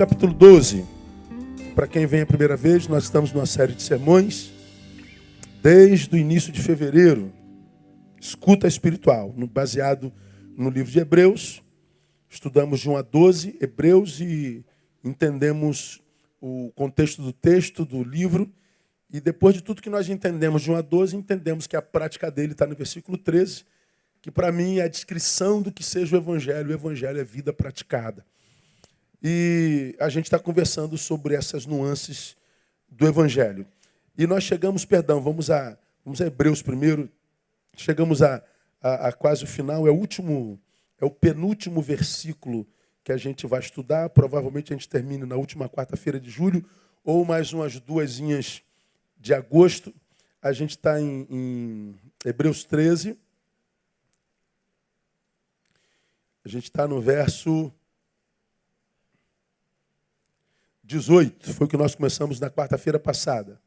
Capítulo 12. Para quem vem a primeira vez, nós estamos numa série de sermões desde o início de fevereiro. Escuta espiritual, baseado no livro de Hebreus. Estudamos de 1 a 12 Hebreus e entendemos o contexto do texto, do livro. E depois de tudo que nós entendemos de 1 a 12, entendemos que a prática dele está no versículo 13, que para mim é a descrição do que seja o Evangelho. O Evangelho é vida praticada. E a gente está conversando sobre essas nuances do Evangelho. E nós chegamos, vamos a Hebreus primeiro, chegamos a quase o final, é o penúltimo versículo que a gente vai estudar. Provavelmente a gente termine na última quarta-feira de julho, ou mais umas duasinhas de agosto. A gente está em Hebreus 13. A gente está no verso 18, foi o que nós começamos na quarta-feira passada.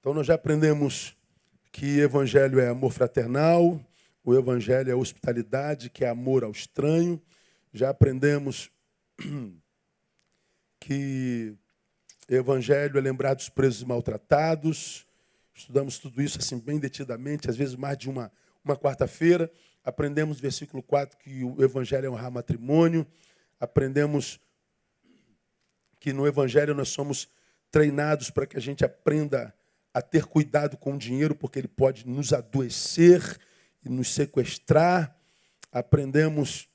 Então nós já aprendemos que Evangelho é amor fraternal, o Evangelho é hospitalidade, que é amor ao estranho. Já aprendemos que Evangelho é lembrar dos presos e maltratados. Estudamos tudo isso assim bem detidamente, às vezes mais de uma quarta-feira. Aprendemos no versículo 4 que o Evangelho é honrar matrimônio. Aprendemos que no Evangelho nós somos treinados para que a gente aprenda a ter cuidado com o dinheiro, porque ele pode nos adoecer e nos sequestrar. Aprendemos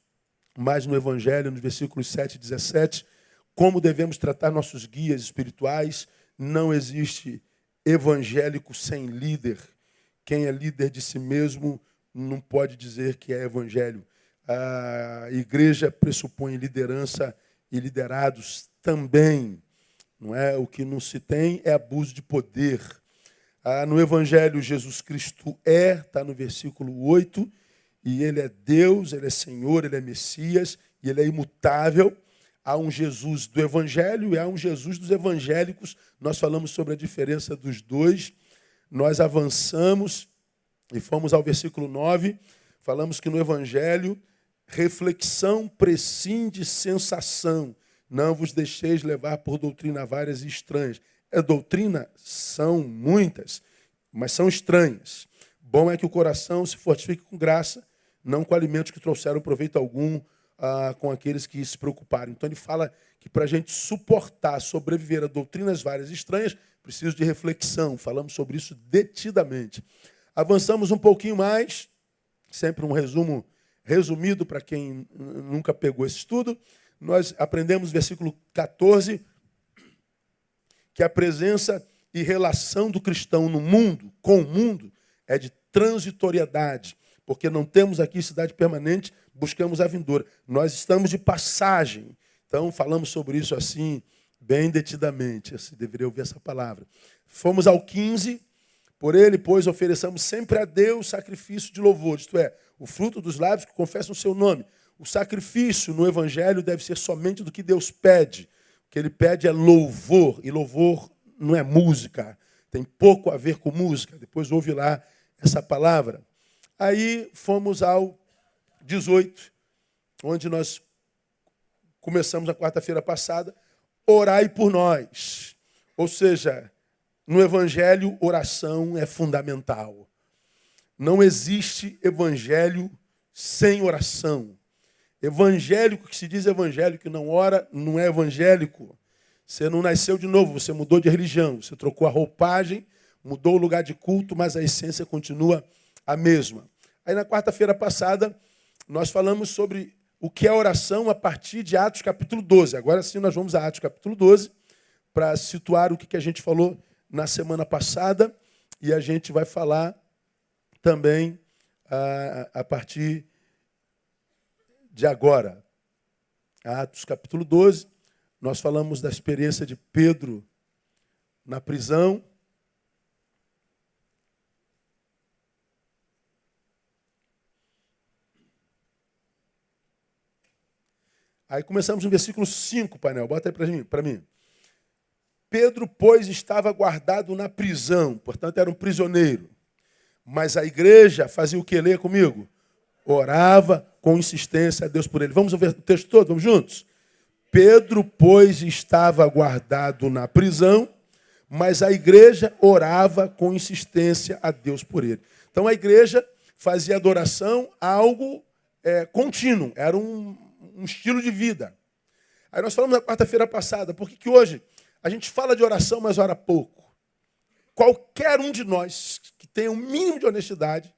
mais no Evangelho, nos versículos 7 e 17, como devemos tratar nossos guias espirituais. Não existe evangélico sem líder. Quem é líder de si mesmo não pode dizer que é evangelho. A igreja pressupõe liderança e liderados também. Não é? O que não se tem é abuso de poder. No Evangelho, Jesus Cristo está no versículo 8, e ele é Deus, ele é Senhor, ele é Messias, e ele é imutável. Há um Jesus do Evangelho e há um Jesus dos evangélicos. Nós falamos sobre a diferença dos dois. Nós avançamos e fomos ao versículo 9. Falamos que no Evangelho, reflexão prescinde sensação. Não vos deixeis levar por doutrina várias e estranhas. Doutrina são muitas, mas são estranhas. Bom é que o coração se fortifique com graça, não com alimentos que trouxeram proveito algum, com aqueles que se preocuparam. Então ele fala que para a gente suportar, sobreviver a doutrinas várias e estranhas, precisa de reflexão. Falamos sobre isso detidamente. Avançamos um pouquinho mais, sempre um resumo resumido para quem nunca pegou esse estudo. Nós aprendemos, versículo 14, que a presença e relação do cristão no mundo, com o mundo, é de transitoriedade, porque não temos aqui cidade permanente, buscamos a vindoura. Nós estamos de passagem. Então, falamos sobre isso assim, bem detidamente. Assim, deveria ouvir essa palavra. Fomos ao 15. Por ele, pois, ofereçamos sempre a Deus sacrifício de louvor. Isto é, o fruto dos lábios que confessam o seu nome. O sacrifício no Evangelho deve ser somente do que Deus pede. O que ele pede é louvor. E louvor não é música. Tem pouco a ver com música. Depois ouve lá essa palavra. Aí fomos ao 18, onde nós começamos a quarta-feira passada. Orai por nós. Ou seja, no Evangelho, oração é fundamental. Não existe evangelho sem oração. Evangélico que se diz evangélico e não ora, não é evangélico. Você não nasceu de novo, você mudou de religião. Você trocou a roupagem, mudou o lugar de culto, mas a essência continua a mesma. Aí na quarta-feira passada, nós falamos sobre o que é oração a partir de Atos capítulo 12. Agora sim nós vamos a Atos capítulo 12, para situar o que a gente falou na semana passada, e a gente vai falar também a partir de agora. Atos capítulo 12, nós falamos da experiência de Pedro na prisão. Aí começamos no versículo 5, painel, bota aí para mim. Pedro, pois, estava guardado na prisão, portanto, era um prisioneiro. Mas a igreja fazia o que? Leia comigo. Orava com insistência a Deus por ele. Vamos ver o texto todo? Vamos juntos? Pedro, pois, estava guardado na prisão, mas a igreja orava com insistência a Deus por ele. Então a igreja fazia adoração algo contínuo, era um estilo de vida. Aí nós falamos na quarta-feira passada, por que hoje a gente fala de oração, mas ora pouco? Qualquer um de nós que tenha um mínimo de honestidade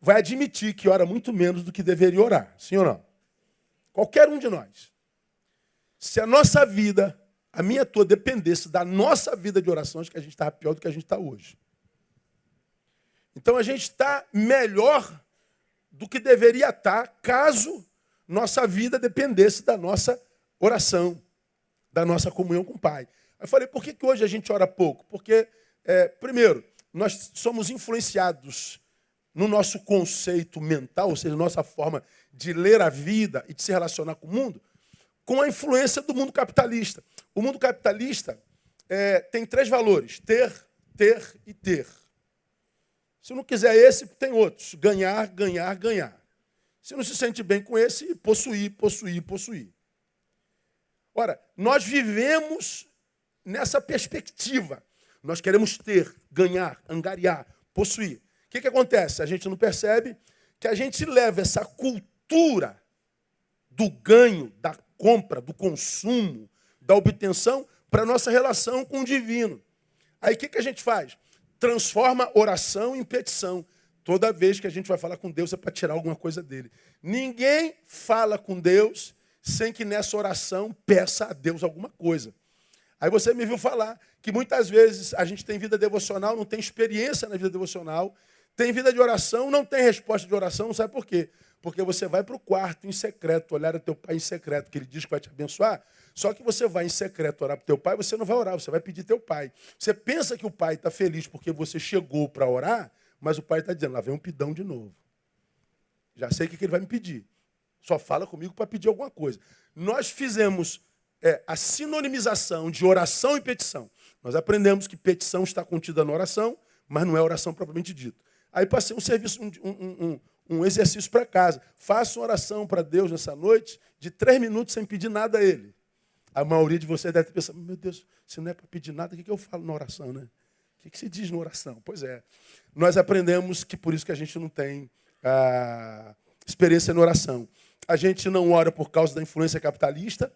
vai admitir que ora muito menos do que deveria orar. Sim ou não? Qualquer um de nós. Se a nossa vida, a minha e a tua, dependesse da nossa vida de oração, acho que a gente estava pior do que a gente está hoje. Então a gente está melhor do que deveria estar caso nossa vida dependesse da nossa oração, da nossa comunhão com o Pai. Eu falei, por que hoje a gente ora pouco? Porque, primeiro, nós somos influenciados no nosso conceito mental, ou seja, nossa forma de ler a vida e de se relacionar com o mundo, com a influência do mundo capitalista. O mundo capitalista tem 3 valores: ter, ter e ter. Se não quiser esse, tem outros: ganhar, ganhar, ganhar. Se não se sente bem com esse, possuir, possuir, possuir. Ora, nós vivemos nessa perspectiva. Nós queremos ter, ganhar, angariar, possuir. O que acontece? A gente não percebe que a gente leva essa cultura do ganho, da compra, do consumo, da obtenção para a nossa relação com o divino. Aí o que a gente faz? Transforma oração em petição. Toda vez que a gente vai falar com Deus é para tirar alguma coisa dele. Ninguém fala com Deus sem que nessa oração peça a Deus alguma coisa. Aí você me viu falar que muitas vezes a gente tem vida devocional, não tem experiência na vida devocional, tem vida de oração, não tem resposta de oração, sabe por quê? Porque você vai para o quarto em secreto, olhar o teu pai em secreto, que ele diz que vai te abençoar, só que você vai em secreto orar para o teu pai, você não vai orar, você vai pedir teu pai. Você pensa que o pai está feliz porque você chegou para orar, mas o pai está dizendo, lá vem um pidão de novo. Já sei o que ele vai me pedir. Só fala comigo para pedir alguma coisa. Nós fizemos a sinonimização de oração e petição. Nós aprendemos que petição está contida na oração, mas não é oração propriamente dita. Aí passei um serviço, um exercício para casa. Faça uma oração para Deus nessa noite de 3 minutos sem pedir nada a Ele. A maioria de vocês deve ter pensado, meu Deus, se não é para pedir nada, o que eu falo na oração, né? O que se diz na oração? Pois é. Nós aprendemos que por isso que a gente não tem experiência na oração. A gente não ora por causa da influência capitalista.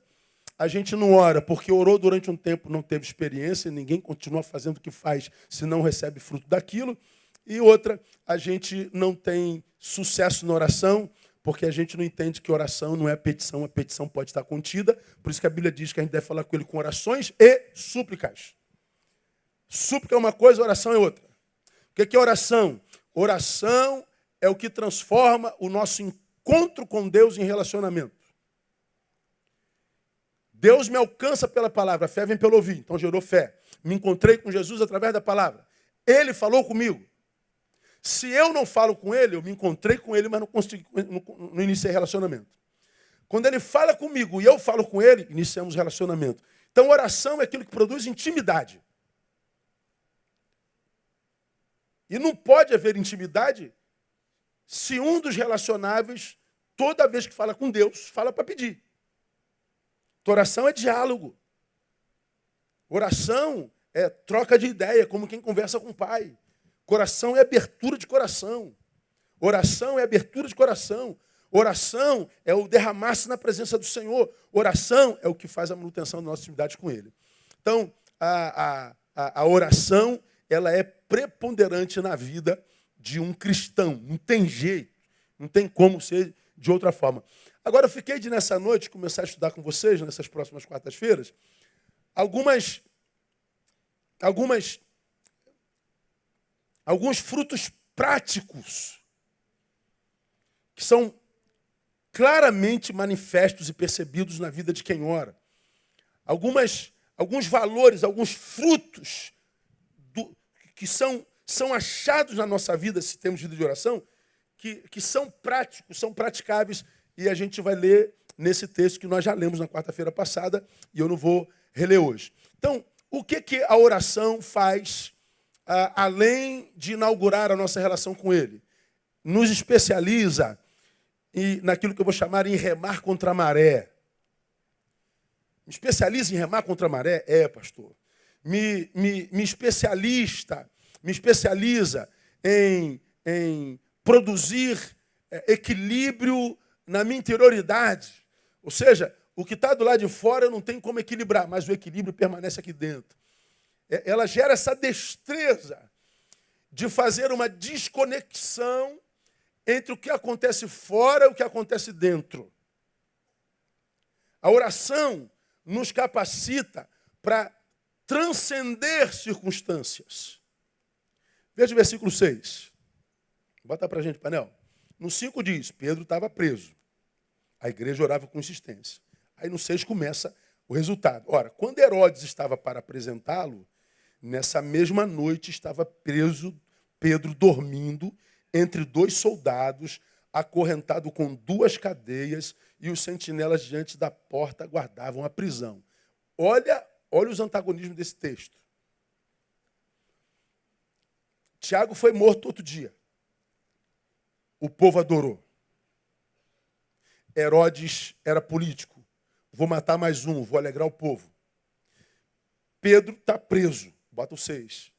A gente não ora porque orou durante um tempo, não teve experiência, ninguém continua fazendo o que faz se não recebe fruto daquilo. E outra, a gente não tem sucesso na oração porque a gente não entende que oração não é petição, a petição pode estar contida. Por isso que a Bíblia diz que a gente deve falar com Ele com orações e súplicas. Súplica é uma coisa, oração é outra. O que é oração? Oração é o que transforma o nosso encontro com Deus em relacionamento. Deus me alcança pela palavra, a fé vem pelo ouvir, então gerou fé. Me encontrei com Jesus através da palavra. Ele falou comigo. Se eu não falo com ele, eu me encontrei com ele, mas não iniciei relacionamento. Quando ele fala comigo e eu falo com ele, iniciamos relacionamento. Então, oração é aquilo que produz intimidade. E não pode haver intimidade se um dos relacionáveis, toda vez que fala com Deus, fala para pedir. Então, oração é diálogo. Oração é troca de ideia, como quem conversa com o pai. Oração é abertura de coração. Oração é abertura de coração. Oração é o derramar-se na presença do Senhor. Oração é o que faz a manutenção da nossa intimidade com Ele. Então, a oração ela é preponderante na vida de um cristão. Não tem jeito. Não tem como ser de outra forma. Agora, eu fiquei de, nessa noite, começar a estudar com vocês, nessas próximas quartas-feiras, alguns frutos práticos que são claramente manifestos e percebidos na vida de quem ora. Alguns valores, alguns frutos que são achados na nossa vida, se temos vida de oração, que são práticos, são praticáveis, e a gente vai ler nesse texto que nós já lemos na quarta-feira passada, e eu não vou reler hoje. Então, O que a oração faz, além de inaugurar a nossa relação com Ele? Nos especializa naquilo que eu vou chamar em remar contra a maré. Me especializa em remar contra a maré? Pastor. Me especializa em produzir equilíbrio na minha interioridade. Ou seja, o que está do lado de fora eu não tenho como equilibrar, mas o equilíbrio permanece aqui dentro. Ela gera essa destreza de fazer uma desconexão entre o que acontece fora e o que acontece dentro. A oração nos capacita para transcender circunstâncias. Veja o versículo 6. Bota para a gente, painel. No 5 diz, Pedro estava preso. A igreja orava com insistência. Aí no 6 começa o resultado. Ora, quando Herodes estava para apresentá-lo, nessa mesma noite estava preso Pedro dormindo entre 2 soldados, acorrentado com 2 cadeias, e os sentinelas diante da porta guardavam a prisão. Olha os antagonismos desse texto. Tiago foi morto outro dia. O povo adorou. Herodes era político. Vou matar mais um, vou alegrar o povo. Pedro está preso. Bota o 6.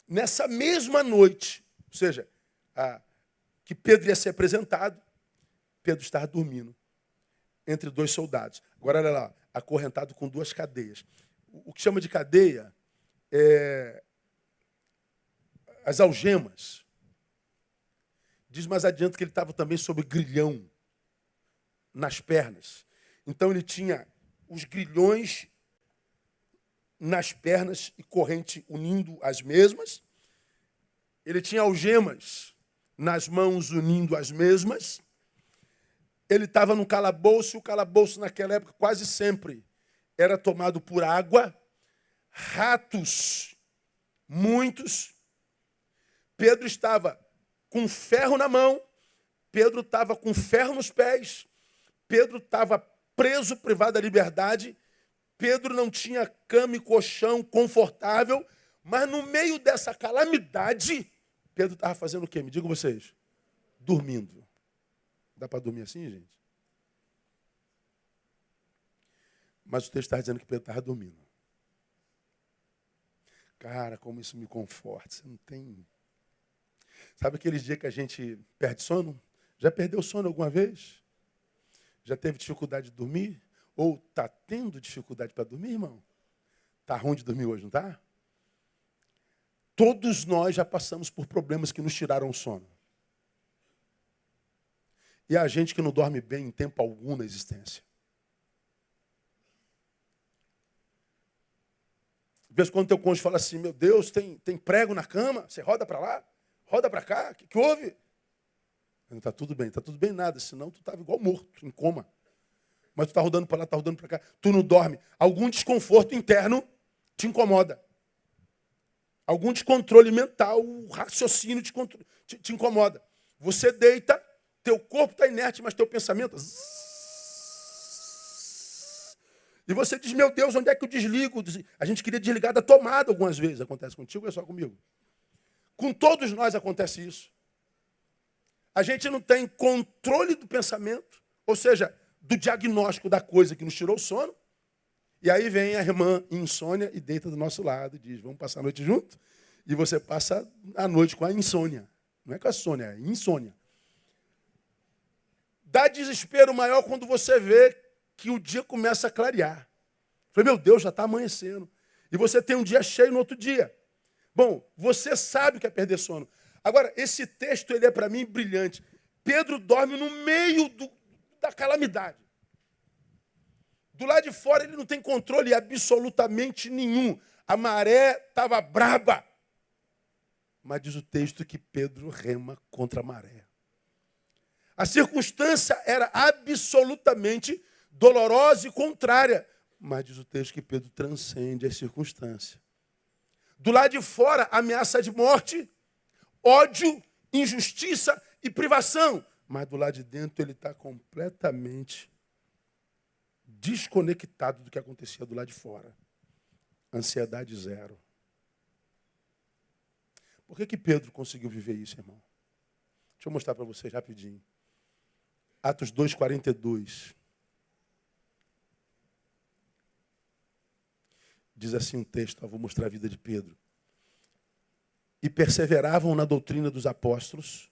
Nessa mesma noite, ou seja, que Pedro ia ser apresentado, Pedro estava dormindo entre 2 soldados. Agora, olha lá, acorrentado com 2 cadeias. O que chama de cadeia é as algemas. Diz mais adiante que ele estava também sob grilhão nas pernas. Então, ele tinha os grilhões nas pernas e corrente unindo as mesmas. Ele tinha algemas nas mãos unindo as mesmas. Ele estava no calabouço, e o calabouço naquela época quase sempre era tomado por água, ratos, muitos. Pedro estava com ferro na mão, Pedro estava com ferro nos pés, Pedro estava preso, privado da liberdade, Pedro não tinha cama e colchão confortável, mas no meio dessa calamidade, Pedro estava fazendo o quê? Me digam vocês. Dormindo. Dá para dormir assim, gente? Mas o texto está dizendo que Pedro estava dormindo. Cara, como isso me conforta. Você não tem... Sabe aqueles dias que a gente perde sono? Já perdeu sono alguma vez? Já teve dificuldade de dormir? Ou está tendo dificuldade para dormir, irmão? Está ruim de dormir hoje, não está? Todos nós já passamos por problemas que nos tiraram o sono. E há gente que não dorme bem em tempo algum na existência. De vez em quando teu cônjuge fala assim, meu Deus, tem prego na cama, você roda para lá, roda para cá, o que houve? Não está tudo bem nada, senão tu estava igual morto, em coma. Mas tu está rodando para lá, está rodando para cá, tu não dorme. Algum desconforto interno te incomoda. Algum descontrole mental, o raciocínio te incomoda. Você deita, teu corpo está inerte, mas teu pensamento... E você diz, meu Deus, onde é que eu desligo? A gente queria desligar da tomada algumas vezes. Acontece contigo ou é só comigo? Com todos nós acontece isso. A gente não tem controle do pensamento, ou seja, do diagnóstico da coisa que nos tirou o sono. E aí vem a irmã insônia e deita do nosso lado e diz, vamos passar a noite junto? E você passa a noite com a insônia. Não é com a sônia, é insônia. Dá desespero maior quando você vê que o dia começa a clarear. Falei, meu Deus, já está amanhecendo. E você tem um dia cheio no outro dia. Bom, você sabe o que é perder sono. Agora, esse texto ele é para mim brilhante. Pedro dorme no meio da calamidade. Do lado de fora ele não tem controle absolutamente nenhum. A maré estava braba. Mas diz o texto que Pedro rema contra a maré. A circunstância era absolutamente dolorosa e contrária. Mas diz o texto que Pedro transcende as circunstâncias. Do lado de fora, ameaça de morte, ódio, injustiça e privação. Mas do lado de dentro ele está completamente desconectado do que acontecia do lado de fora. Ansiedade zero. Por que Pedro conseguiu viver isso, irmão? Deixa eu mostrar para vocês rapidinho. Atos 2:42. Diz assim um texto, vou mostrar a vida de Pedro. E perseveravam na doutrina dos apóstolos,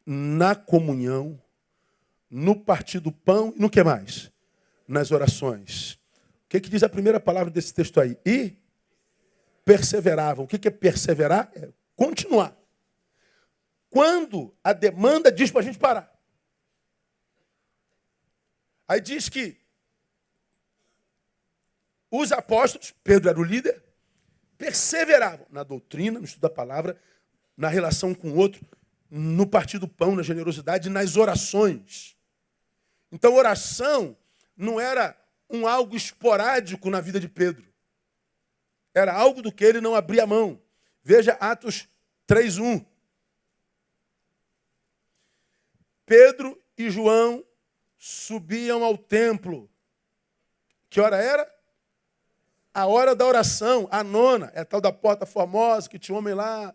na comunhão, no partir do pão e no que mais? Nas orações. O que diz a primeira palavra desse texto aí? E perseveravam. O que é perseverar? É continuar. Quando a demanda diz para a gente parar. Aí diz que os apóstolos, Pedro era o líder, perseveravam na doutrina, no estudo da palavra, na relação com o outro, no partir do pão, na generosidade, nas orações. Então, oração não era algo esporádico na vida de Pedro. Era algo do que ele não abria mão. Veja Atos 3:1. Pedro e João subiam ao templo. Que hora era? A hora da oração, a nona. É a tal da porta formosa, que tinha um homem lá.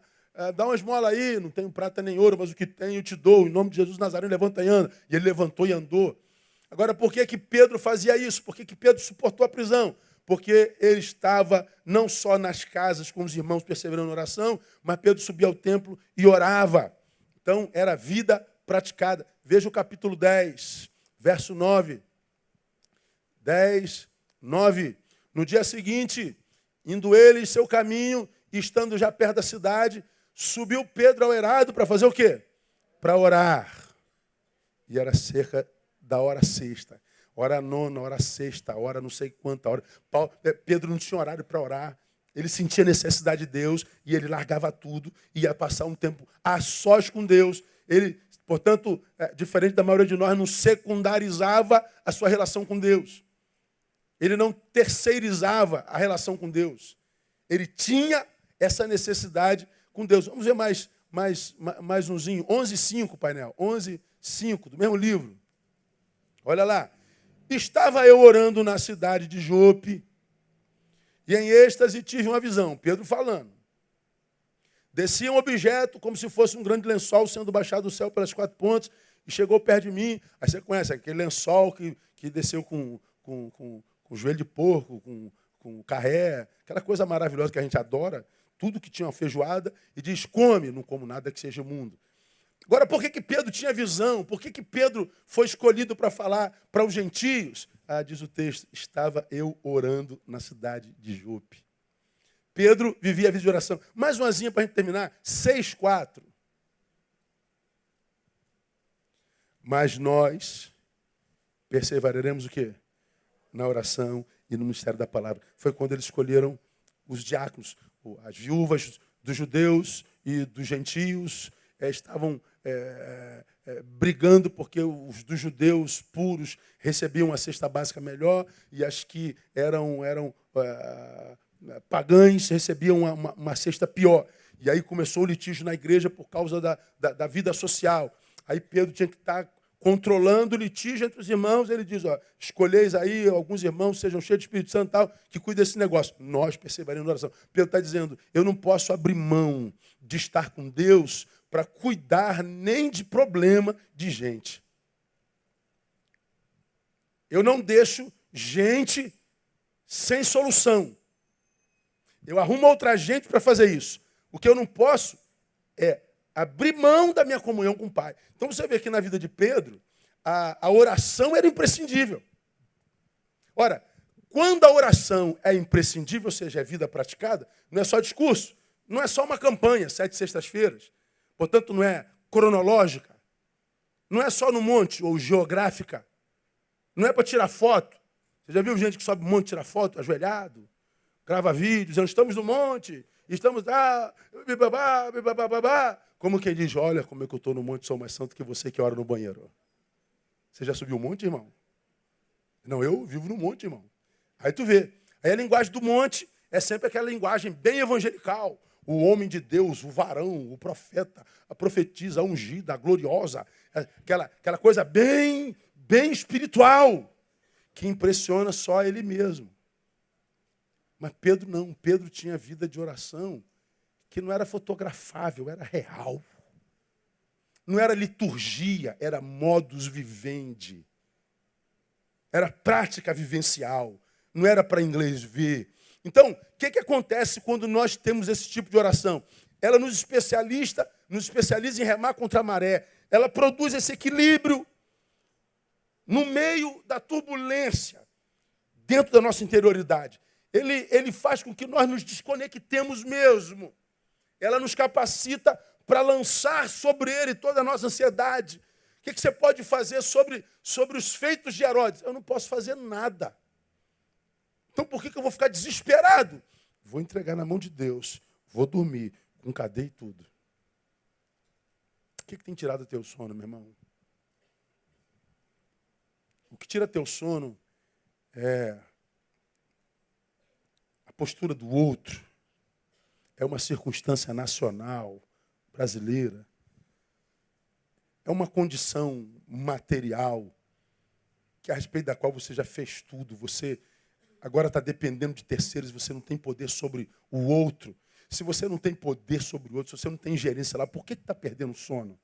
Dá uma esmola aí, não tenho prata nem ouro, mas o que tenho eu te dou. Em nome de Jesus Nazareno, levanta e anda. E ele levantou e andou. Agora, por que Pedro fazia isso? Por que Pedro suportou a prisão? Porque ele estava não só nas casas com os irmãos perseverando na oração, mas Pedro subia ao templo e orava. Então, era vida praticada. Veja o capítulo 10, verso 9. 10, 9. No dia seguinte, indo ele em seu caminho, e estando já perto da cidade, subiu Pedro ao eirado para fazer o quê? Para orar. E era cerca da hora sexta. Hora nona, hora sexta, hora não sei quanta hora. Pedro não tinha horário para orar. Ele sentia necessidade de Deus e ele largava tudo e ia passar um tempo a sós com Deus. Ele, portanto, diferente da maioria de nós, não secundarizava a sua relação com Deus. Ele não terceirizava a relação com Deus. Ele tinha essa necessidade com Deus. Vamos ver mais umzinho. 11:5, painel. 11:5, do mesmo livro. Olha lá. Estava eu orando na cidade de Jope, e em êxtase tive uma visão. Pedro falando. Descia um objeto como se fosse um grande lençol sendo baixado do céu pelas 4 pontas, e chegou perto de mim. Aí você conhece aquele lençol que desceu com joelho de porco, com carré, aquela coisa maravilhosa que a gente adora, tudo que tinha uma feijoada, e diz, come, não como nada que seja imundo. Agora, por que Pedro tinha visão? Por que Pedro foi escolhido para falar para os gentios? Diz o texto, estava eu orando na cidade de Jope. Pedro vivia a vida de oração. Mais umazinha para a gente terminar, 6:4. Mas nós perseveraremos o quê? Na oração e no ministério da palavra. Foi quando eles escolheram os diáconos, as viúvas dos judeus e dos gentios estavam brigando porque os dos judeus puros recebiam a cesta básica melhor e as que eram pagãs recebiam uma cesta pior. E aí começou o litígio na igreja por causa da vida social. Aí Pedro tinha que estar controlando o litígio entre os irmãos. Ele diz, escolheis aí alguns irmãos, sejam cheios de Espírito Santo, tal, que cuidem desse negócio. Nós perseveraremos na oração. Pedro está dizendo, eu não posso abrir mão de estar com Deus para cuidar nem de problema de gente. Eu não deixo gente sem solução. Eu arrumo outra gente para fazer isso. O que eu não posso é abrir mão da minha comunhão com o Pai. Então você vê que na vida de Pedro, a oração era imprescindível. Ora, quando a oração é imprescindível, ou seja, é vida praticada, não é só discurso, não é só uma campanha, 7 sextas-feiras, portanto não é cronológica, não é só no monte ou geográfica, não é para tirar foto. Você já viu gente que sobe um monte e tira foto, ajoelhado, grava vídeo, dizendo, estamos no monte, estamos lá, como quem diz, olha como é que eu estou no monte, sou mais santo que você que ora no banheiro. Você já subiu um monte, irmão? Não, eu vivo no monte, irmão. Aí tu vê. Aí a linguagem do monte é sempre aquela linguagem bem evangelical. O homem de Deus, o varão, o profeta, a profetisa, a ungida, a gloriosa. Aquela coisa bem espiritual. que impressiona só ele mesmo. Mas Pedro não. Pedro tinha vida de oração que não era fotografável, era real. Não era liturgia, era modus vivendi. Era prática vivencial. Não era para inglês ver. Então, o que acontece quando nós temos esse tipo de oração? Ela nos especializa em remar contra a maré. Ela produz esse equilíbrio no meio da turbulência, dentro da nossa interioridade. Ele faz com que nós nos desconectemos mesmo. Ela nos capacita para lançar sobre ele toda a nossa ansiedade. O que você pode fazer sobre os feitos de Herodes? Eu não posso fazer nada. Então por que eu vou ficar desesperado? Vou entregar na mão de Deus. Vou dormir com cadeia e tudo. O que tem tirado teu sono, meu irmão? O que tira teu sono é a postura do outro. É uma circunstância nacional, brasileira. É uma condição material que a respeito da qual você já fez tudo. Você agora está dependendo de terceiros, você não tem poder sobre o outro. Se você não tem poder sobre o outro, se você não tem gerência lá, por que está perdendo sono?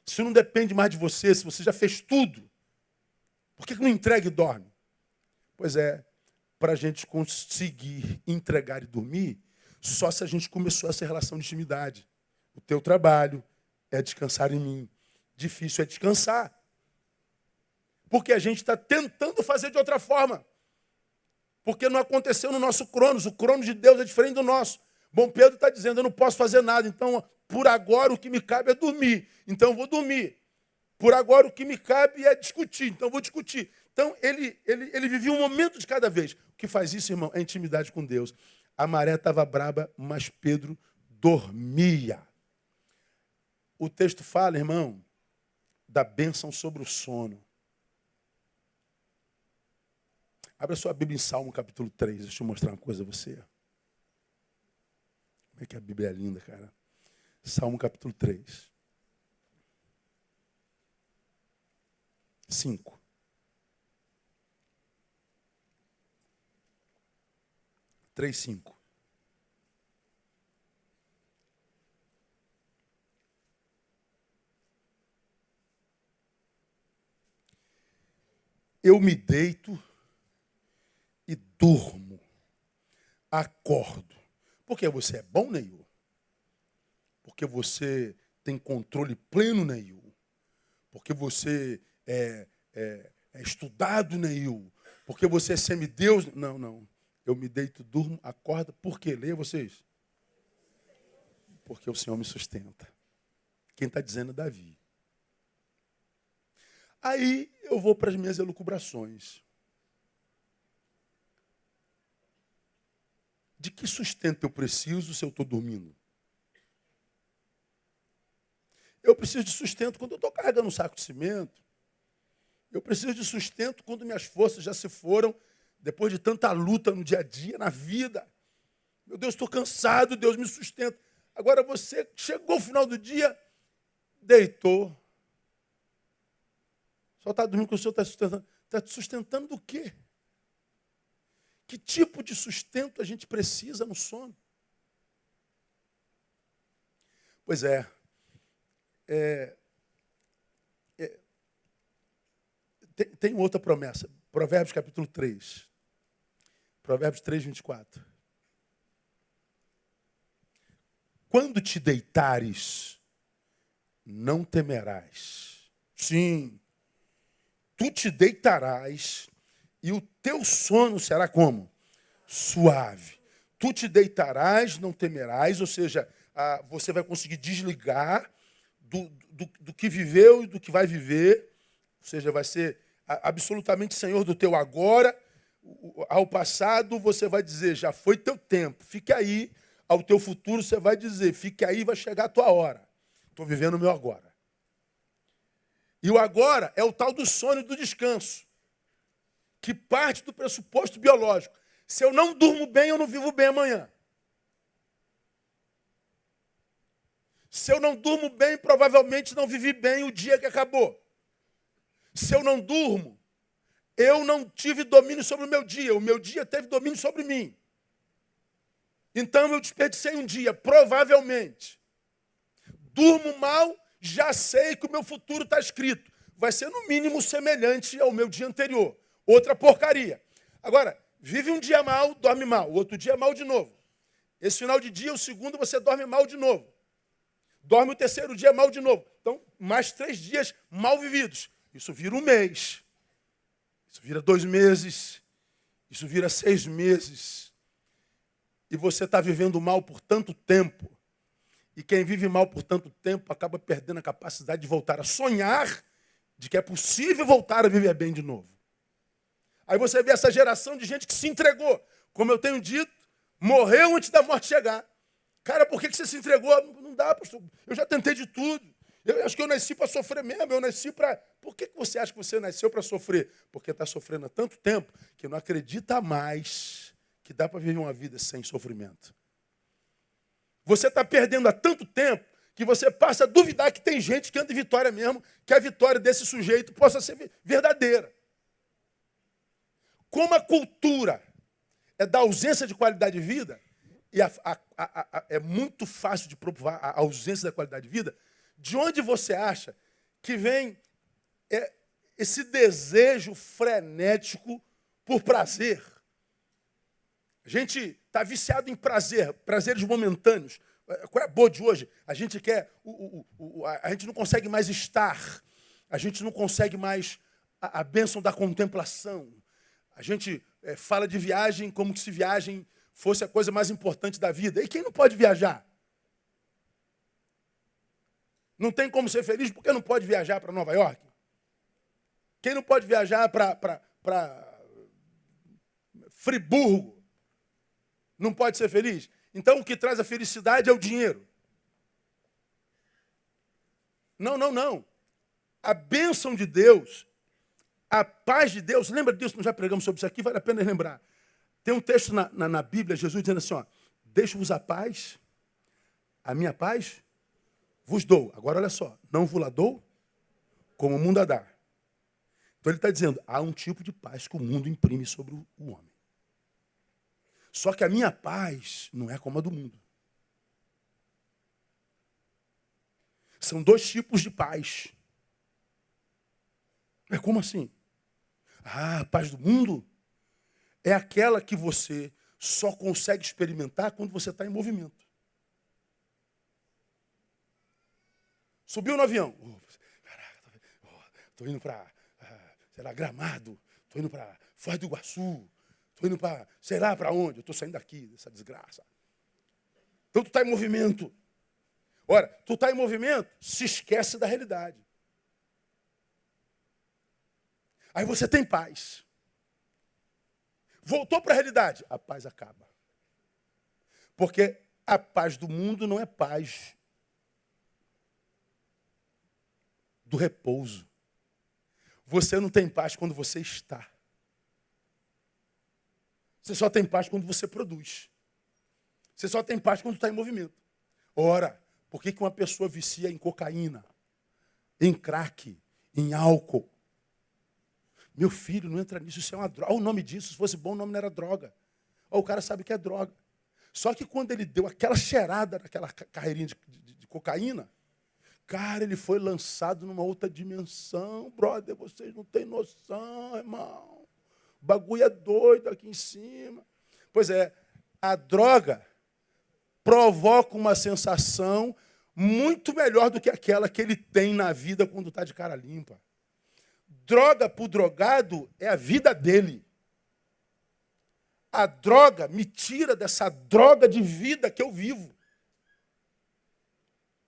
Se não depende mais de você, se você já fez tudo, por que não entrega e dorme? Pois é, para a gente conseguir entregar e dormir, só se a gente começou essa relação de intimidade. O teu trabalho é descansar em mim. Difícil é descansar. Porque a gente está tentando fazer de outra forma. Porque não aconteceu no nosso cronos. O cronos de Deus é diferente do nosso. Bom, Pedro está dizendo, eu não posso fazer nada. Então, por agora, o que me cabe é dormir. Então, eu vou dormir. Por agora, o que me cabe é discutir. Então, eu vou discutir. Então, ele vivia um momento de cada vez. O que faz isso, irmão, é intimidade com Deus. A maré estava braba, mas Pedro dormia. O texto fala, irmão, da bênção sobre o sono. Abra sua Bíblia em Salmo capítulo 3. Deixa eu mostrar uma coisa a você. Como é que a Bíblia é linda, cara. Salmo capítulo 3. 5. Três, 5. Eu me deito e durmo, acordo. Porque você é bom, Neil? Porque você tem controle pleno, Neil? Porque você é estudado, Neil? Porque você é semideus? Não, não. Eu me deito, durmo, acordo. Por quê? Leia vocês. Porque o Senhor me sustenta. Quem está dizendo é Davi. Aí eu vou para as minhas elucubrações. De que sustento eu preciso se eu estou dormindo? Eu preciso de sustento quando eu estou carregando um saco de cimento. Eu preciso de sustento quando minhas forças já se foram, depois de tanta luta no dia a dia, na vida. Meu Deus, estou cansado, Deus me sustenta. Agora você chegou ao final do dia, deitou. Só está dormindo que o Senhor está sustentando. Está te sustentando do quê? Que tipo de sustento a gente precisa no sono? Pois tem outra promessa. Provérbios capítulo 3. Provérbios 3, 24. Quando te deitares, não temerás. Sim, tu te deitarás e o teu sono será como? Suave. Tu te deitarás, não temerás, ou seja, você vai conseguir desligar do que viveu e do que vai viver, ou seja, vai ser absolutamente senhor do teu agora. Ao passado você vai dizer, já foi teu tempo, fique aí. Ao teu futuro você vai dizer, fique aí, vai chegar a tua hora. Estou vivendo o meu agora. E o agora é o tal do sono e do descanso, que parte do pressuposto biológico. Se eu não durmo bem, eu não vivo bem amanhã. Se eu não durmo bem, provavelmente não vivi bem o dia que acabou. Se eu não durmo, eu não tive domínio sobre o meu dia teve domínio sobre mim. Então eu desperdicei um dia, provavelmente. Durmo mal, já sei que o meu futuro está escrito. Vai ser no mínimo semelhante ao meu dia anterior. Outra porcaria. Agora, vive um dia mal, dorme mal. O outro dia mal de novo. Esse final de dia, o segundo, você dorme mal de novo. Dorme o terceiro dia mal de novo. Então, mais 3 dias mal vividos. Isso vira um mês. Isso vira 2 meses. Isso vira 6 meses. E você está vivendo mal por tanto tempo. E quem vive mal por tanto tempo acaba perdendo a capacidade de voltar a sonhar de que é possível voltar a viver bem de novo. Aí você vê essa geração de gente que se entregou. Como eu tenho dito, morreu antes da morte chegar. Cara, por que você se entregou? Não dá, pastor. Eu já tentei de tudo. Eu acho que eu nasci para sofrer mesmo. Eu nasci para... Por que você acha que você nasceu para sofrer? Porque está sofrendo há tanto tempo que não acredita mais que dá para viver uma vida sem sofrimento. Você está perdendo há tanto tempo que você passa a duvidar que tem gente que anda em vitória mesmo, que a vitória desse sujeito possa ser verdadeira. Como a cultura é da ausência de qualidade de vida, e é muito fácil de provar a ausência da qualidade de vida, de onde você acha que vem esse desejo frenético por prazer? A gente está viciado em prazeres momentâneos. Qual é a boa de hoje? A gente quer, a gente não consegue mais estar, a gente não consegue mais a bênção da contemplação. A gente fala de viagem como se viagem fosse a coisa mais importante da vida. E quem não pode viajar? Não tem como ser feliz porque não pode viajar para Nova York? Quem não pode viajar para Friburgo não pode ser feliz? Então o que traz a felicidade é o dinheiro. Não. A bênção de Deus, a paz de Deus, lembra disso, nós já pregamos sobre isso aqui, vale a pena lembrar. Tem um texto na Bíblia, Jesus dizendo assim, ó, deixo-vos a paz, a minha paz vos dou. Agora olha só, não vos la dou como o mundo a dá. Então ele está dizendo, há um tipo de paz que o mundo imprime sobre o homem. Só que a minha paz não é como a do mundo. São 2 tipos de paz. É como assim? A paz do mundo é aquela que você só consegue experimentar quando você está em movimento. Subiu no avião. Caraca, estou indo para, Gramado. Estou indo para Foz do Iguaçu. Estou indo para, sei lá para onde. Eu estou saindo daqui, dessa desgraça. Então tu está em movimento. Ora, tu está em movimento, se esquece da realidade. Aí você tem paz. Voltou para a realidade, a paz acaba. Porque a paz do mundo não é paz do repouso. Você não tem paz quando você está. Você só tem paz quando você produz. Você só tem paz quando está em movimento. Ora, por que uma pessoa vicia em cocaína, em crack, em álcool? Meu filho, não entra nisso, isso é uma droga. Olha o nome disso, se fosse bom o nome não era droga. Olha, o cara sabe que é droga. Só que quando ele deu aquela cheirada naquela carreirinha de cocaína, cara, ele foi lançado numa outra dimensão. Brother, vocês não têm noção, irmão. O bagulho é doido aqui em cima. Pois é, a droga provoca uma sensação muito melhor do que aquela que ele tem na vida quando está de cara limpa. Droga para o drogado é a vida dele. A droga me tira dessa droga de vida que eu vivo.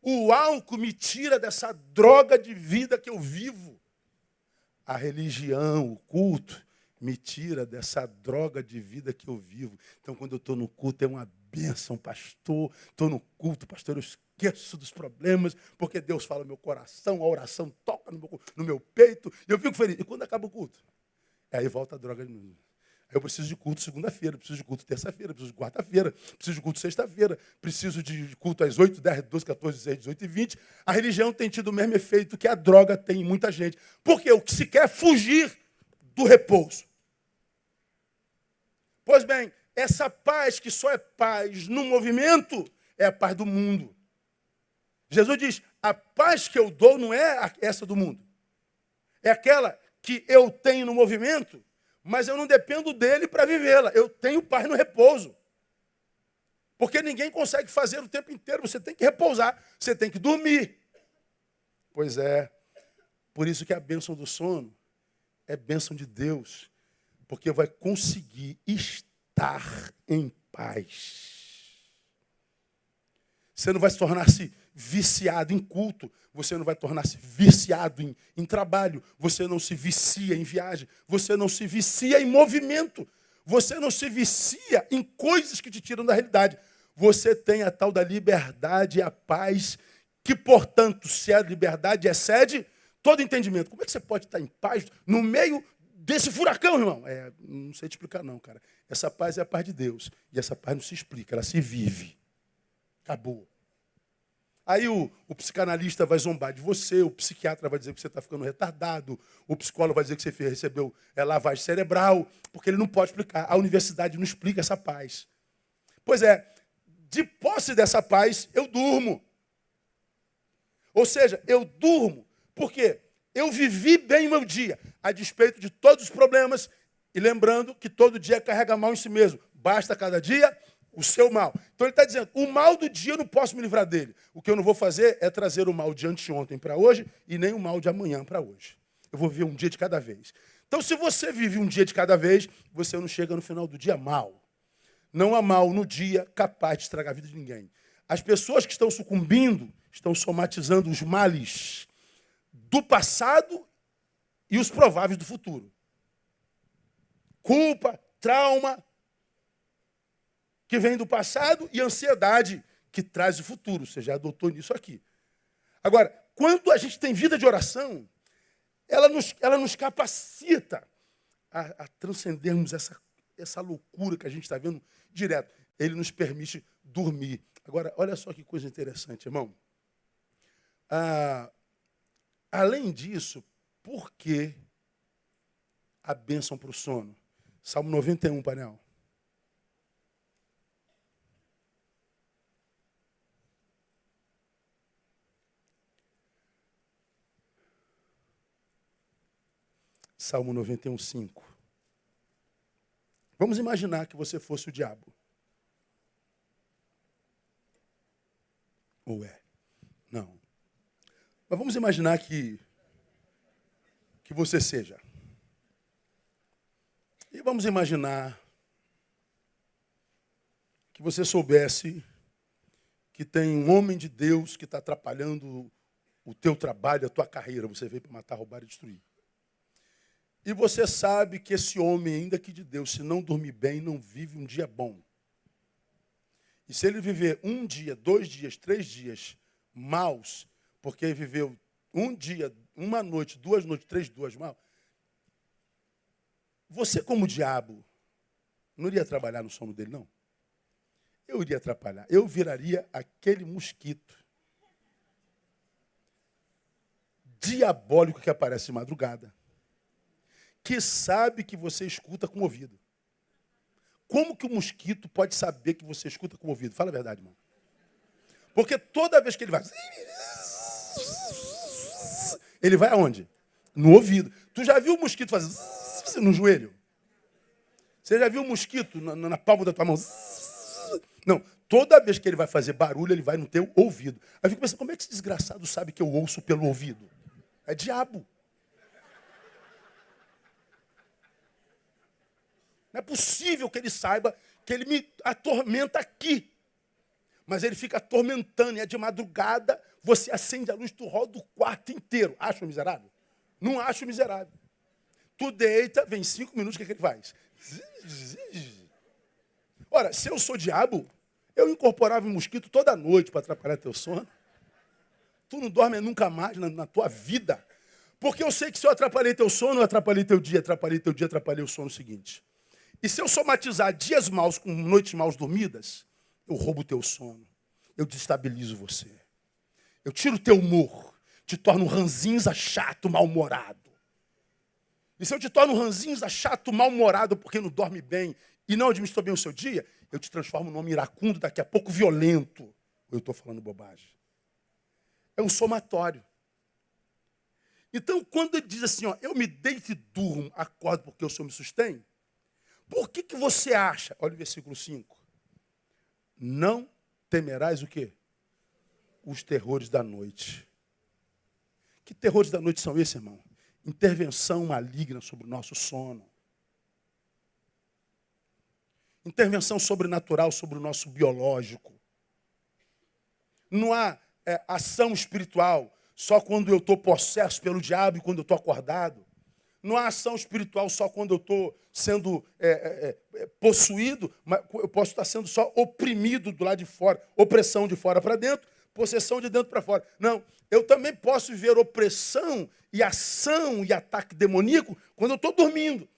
O álcool me tira dessa droga de vida que eu vivo. A religião, o culto, me tira dessa droga de vida que eu vivo. Então, quando eu estou no culto, é uma bênção, pastor. Estou no culto, pastor, eu esqueço dos problemas, porque Deus fala no meu coração, a oração toca no meu peito, e eu fico feliz. E quando acaba o culto? Aí volta a droga de novo. Eu preciso de culto segunda-feira, preciso de culto terça-feira, preciso de quarta-feira, preciso de culto sexta-feira, preciso de culto às 8, 10, 12, 14, 16, 18 e 20. A religião tem tido o mesmo efeito que a droga tem em muita gente. Porque o que se quer é fugir do repouso. Pois bem, essa paz que só é paz no movimento é a paz do mundo. Jesus diz, a paz que eu dou não é essa do mundo. É aquela que eu tenho no movimento, mas eu não dependo dele para vivê-la. Eu tenho paz no repouso. Porque ninguém consegue fazer o tempo inteiro. Você tem que repousar, você tem que dormir. Pois é, por isso que a bênção do sono é bênção de Deus. Porque vai conseguir estar em paz. Você não vai se tornar-se viciado em culto, você não vai tornar-se viciado em trabalho, você não se vicia em viagem, você não se vicia em movimento, você não se vicia em coisas que te tiram da realidade. Você tem a tal da liberdade e a paz, que, portanto, se a liberdade excede todo entendimento. Como é que você pode estar em paz no meio desse furacão, irmão? Não sei te explicar não, cara. Essa paz é a paz de Deus, e essa paz não se explica, ela se vive. Acabou. Aí o psicanalista vai zombar de você, o psiquiatra vai dizer que você está ficando retardado, o psicólogo vai dizer que você recebeu lavagem cerebral, porque ele não pode explicar. A universidade não explica essa paz. Pois é, de posse dessa paz, eu durmo. Ou seja, eu durmo porque eu vivi bem o meu dia, a despeito de todos os problemas, e lembrando que todo dia carrega mal em si mesmo. Basta cada dia o seu mal. Então ele está dizendo, o mal do dia eu não posso me livrar dele. O que eu não vou fazer é trazer o mal de anteontem para hoje e nem o mal de amanhã para hoje. Eu vou viver um dia de cada vez. Então, se você vive um dia de cada vez, você não chega no final do dia mal. Não há mal no dia capaz de estragar a vida de ninguém. As pessoas que estão sucumbindo estão somatizando os males do passado e os prováveis do futuro. Culpa, trauma, que vem do passado, e ansiedade, que traz o futuro. Você já adotou nisso aqui. Agora, quando a gente tem vida de oração, ela nos capacita a transcendermos essa loucura que a gente está vendo direto. Ele nos permite dormir. Agora, olha só que coisa interessante, irmão. Além disso, por que a bênção para o sono? Salmo 91, painel. Salmo 91, 5. Vamos imaginar que você fosse o diabo. Ou é? Não. Mas vamos imaginar que você seja. E vamos imaginar que você soubesse que tem um homem de Deus que está atrapalhando o teu trabalho, a tua carreira. Você veio para matar, roubar e destruir. E você sabe que esse homem, ainda que de Deus, se não dormir bem, não vive um dia bom. E se ele viver um dia, 2 dias, 3 dias maus, porque ele viveu um dia, 1 noite, 2 noites, 3 dias mal, você como diabo, não iria trabalhar no sono dele, não? Eu iria atrapalhar. Eu viraria aquele mosquito diabólico que aparece de madrugada, que sabe que você escuta com o ouvido. Como que o mosquito pode saber que você escuta com o ouvido? Fala a verdade, irmão. Porque toda vez que ele vai aonde? No ouvido. Tu já viu o mosquito fazer no joelho? Você já viu o mosquito na palma da tua mão? Não. Toda vez que ele vai fazer barulho, ele vai no teu ouvido. Aí eu fico pensando, como é que esse desgraçado sabe que eu ouço pelo ouvido? É diabo. Não é possível que ele saiba que ele me atormenta aqui. Mas ele fica atormentando, e é de madrugada, você acende a luz, tu roda o quarto inteiro. Acha miserável? Não acho miserável. Tu deita, vem 5 minutos, o que ele faz? Ora, se eu sou diabo, eu incorporava um mosquito toda noite para atrapalhar teu sono. Tu não dorme nunca mais na tua vida. Porque eu sei que se eu atrapalhei teu sono, eu atrapalhei teu dia, atrapalhei o sono seguinte. E se eu somatizar dias maus com noites mal dormidas, eu roubo o teu sono. Eu desestabilizo você. Eu tiro o teu humor. Te torno ranzinza, chato, mal-humorado. E se eu te torno ranzinza, chato, mal-humorado porque não dorme bem e não administrou bem o seu dia, eu te transformo num homem iracundo, daqui a pouco violento. Ou eu estou falando bobagem? É um somatório. Então, quando ele diz assim, ó, eu me deito e durmo, acordo porque o Senhor me sustém, por que você acha? Olha o versículo 5. Não temerás o quê? Os terrores da noite. Que terrores da noite são esses, irmão? Intervenção maligna sobre o nosso sono. Intervenção sobrenatural sobre o nosso biológico. Não há ação espiritual só quando eu estou possesso pelo diabo e quando eu estou acordado. Não há ação espiritual só quando eu estou sendo possuído, mas eu posso estar sendo só oprimido do lado de fora. Opressão de fora para dentro, possessão de dentro para fora. Não, eu também posso viver opressão e ação e ataque demoníaco quando eu estou dormindo.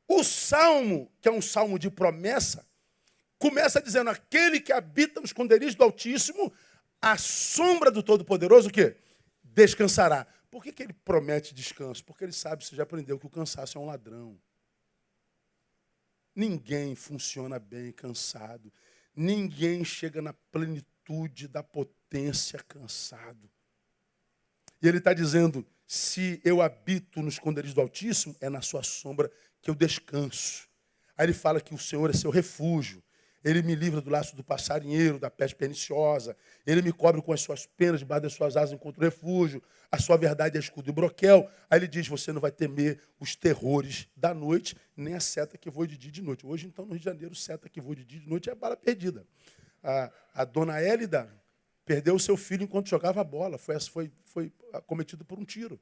O salmo, que é um salmo de promessa, começa dizendo, aquele que habita no esconderijo do Altíssimo, a sombra do Todo-Poderoso, o quê? Descansará. Por que ele promete descanso? Porque ele sabe, você já aprendeu, que o cansaço é um ladrão. Ninguém funciona bem cansado. Ninguém chega na plenitude da potência cansado. E ele está dizendo, se eu habito no esconderijo do Altíssimo, é na sua sombra que eu descanso. Aí ele fala que o Senhor é seu refúgio. Ele me livra do laço do passarinheiro, da peste perniciosa. Ele me cobre com as suas penas, debaixo das suas asas encontro refúgio. A sua verdade é escudo e broquel. Aí ele diz, você não vai temer os terrores da noite, nem a seta que voa de dia e de noite. Hoje, então, no Rio de Janeiro, seta que voa de dia e de noite é bala perdida. A dona Hélida perdeu o seu filho enquanto jogava bola. Foi acometido por um tiro.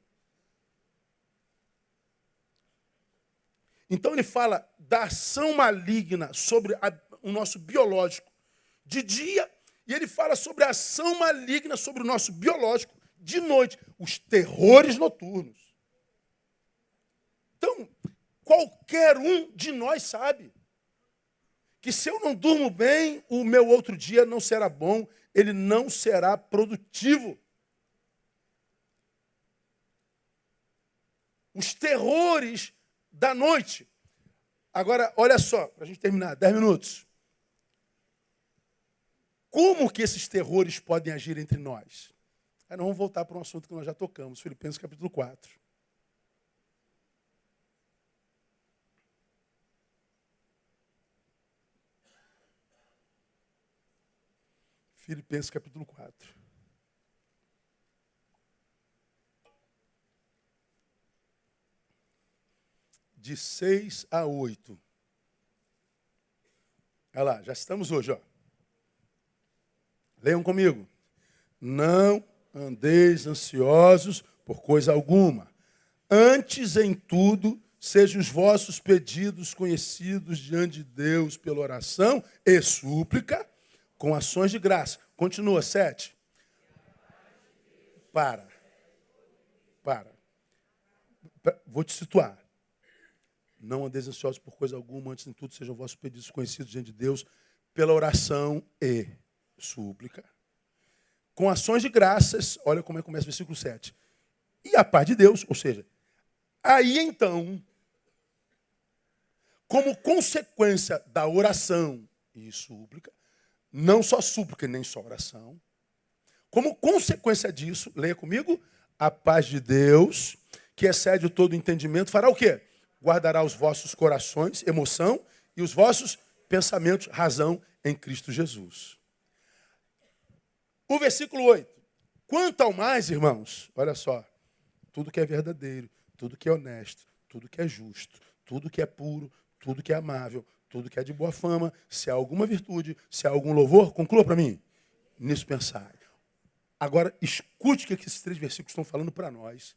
Então ele fala da ação maligna sobre o nosso biológico de dia, e ele fala sobre a ação maligna sobre o nosso biológico de noite, os terrores noturnos. Então, qualquer um de nós sabe que se eu não durmo bem, o meu outro dia não será bom, ele não será produtivo. Os terrores da noite. Agora, olha só, para a gente terminar, 10 minutos. Como que esses terrores podem agir entre nós? Aí nós vamos voltar para um assunto que nós já tocamos, Filipenses capítulo 4. Filipenses capítulo 4. De 6 a 8. Olha lá, já estamos hoje, ó. Leiam comigo. Não andeis ansiosos por coisa alguma. Antes, em tudo, sejam os vossos pedidos conhecidos diante de Deus pela oração e súplica, com ações de graça. Continua, 7. Para. Vou te situar. Não andeis ansiosos por coisa alguma, antes em tudo sejam vossos pedidos conhecidos diante de Deus pela oração e súplica. Com ações de graças, olha como é que começa o versículo 7. E a paz de Deus, ou seja, aí então, como consequência da oração e súplica, não só súplica nem só oração, como consequência disso, leia comigo, a paz de Deus, que excede todo entendimento, fará o quê? Guardará os vossos corações, emoção, e os vossos pensamentos, razão, em Cristo Jesus. O versículo 8. Quanto ao mais, irmãos, olha só, tudo que é verdadeiro, tudo que é honesto, tudo que é justo, tudo que é puro, tudo que é amável, tudo que é de boa fama, se há alguma virtude, se há algum louvor, conclua para mim, nisso pensai. Agora, escute o que esses 3 versículos estão falando para nós,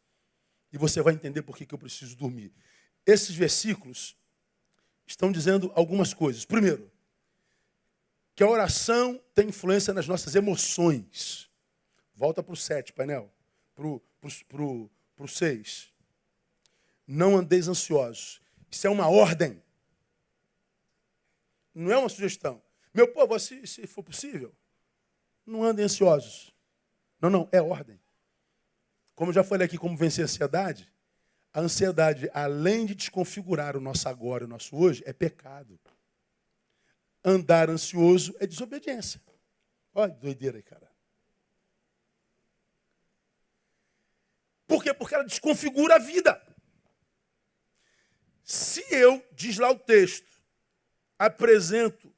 e você vai entender por que eu preciso dormir. Esses versículos estão dizendo algumas coisas. Primeiro, que a oração tem influência nas nossas emoções. Volta para o 7, painel. Para o 6. Não andeis ansiosos. Isso é uma ordem. Não é uma sugestão. Meu povo, se for possível, não andem ansiosos. Não, é ordem. Como eu já falei aqui, como vencer a ansiedade, além de desconfigurar o nosso agora e o nosso hoje, é pecado. Andar ansioso é desobediência. Olha que doideira aí, cara. Por quê? Porque ela desconfigura a vida. Se eu, diz lá o texto, apresento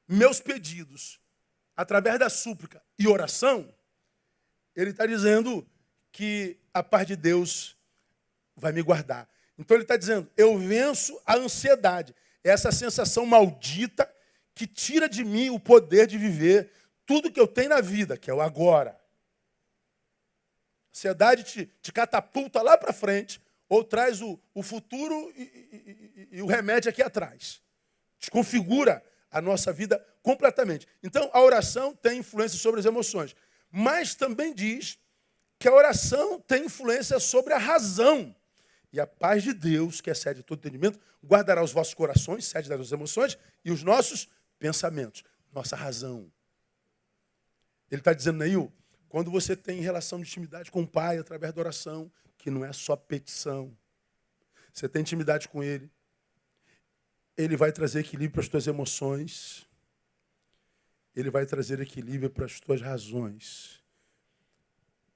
meus pedidos através da súplica e oração, ele está dizendo que a paz de Deus vai me guardar. Então ele está dizendo, eu venço a ansiedade, essa sensação maldita que tira de mim o poder de viver tudo que eu tenho na vida, que é o agora. A ansiedade te catapulta lá para frente, ou traz o futuro e o remédio aqui atrás. Desconfigura a nossa vida completamente. Então, a oração tem influência sobre as emoções. Mas também diz que a oração tem influência sobre a razão. E a paz de Deus, que excede todo entendimento, guardará os vossos corações, sede das emoções, e os nossos pensamentos, nossa razão. Ele está dizendo, Neil, quando você tem relação de intimidade com o Pai através da oração, que não é só petição, você tem intimidade com Ele, Ele vai trazer equilíbrio para as tuas emoções, Ele vai trazer equilíbrio para as tuas razões.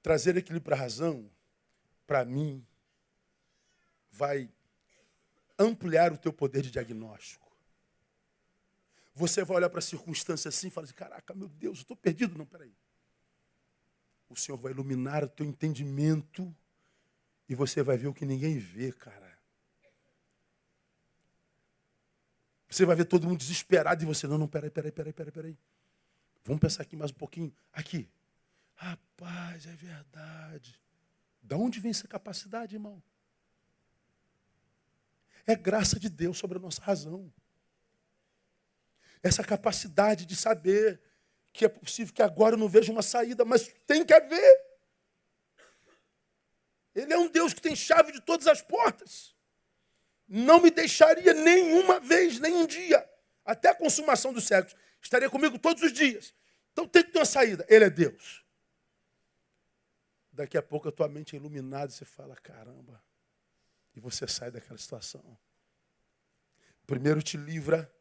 Trazer equilíbrio para a razão, para mim, vai ampliar o teu poder de diagnóstico. Você vai olhar para a circunstância assim e falar assim, caraca, meu Deus, eu estou perdido. Não, peraí. O Senhor vai iluminar o teu entendimento e você vai ver o que ninguém vê, cara. Você vai ver todo mundo desesperado e você, não, peraí. Vamos pensar aqui mais um pouquinho. Aqui. Rapaz, é verdade. De onde vem essa capacidade, irmão? É graça de Deus sobre a nossa razão. Essa capacidade de saber que é possível que agora eu não veja uma saída, mas tem que haver. Ele é um Deus que tem chave de todas as portas. Não me deixaria nenhuma vez, nenhum dia, até a consumação dos séculos. Estaria comigo todos os dias. Então tem que ter uma saída. Ele é Deus. Daqui a pouco a tua mente é iluminada e você fala, caramba. E você sai daquela situação. Primeiro te livra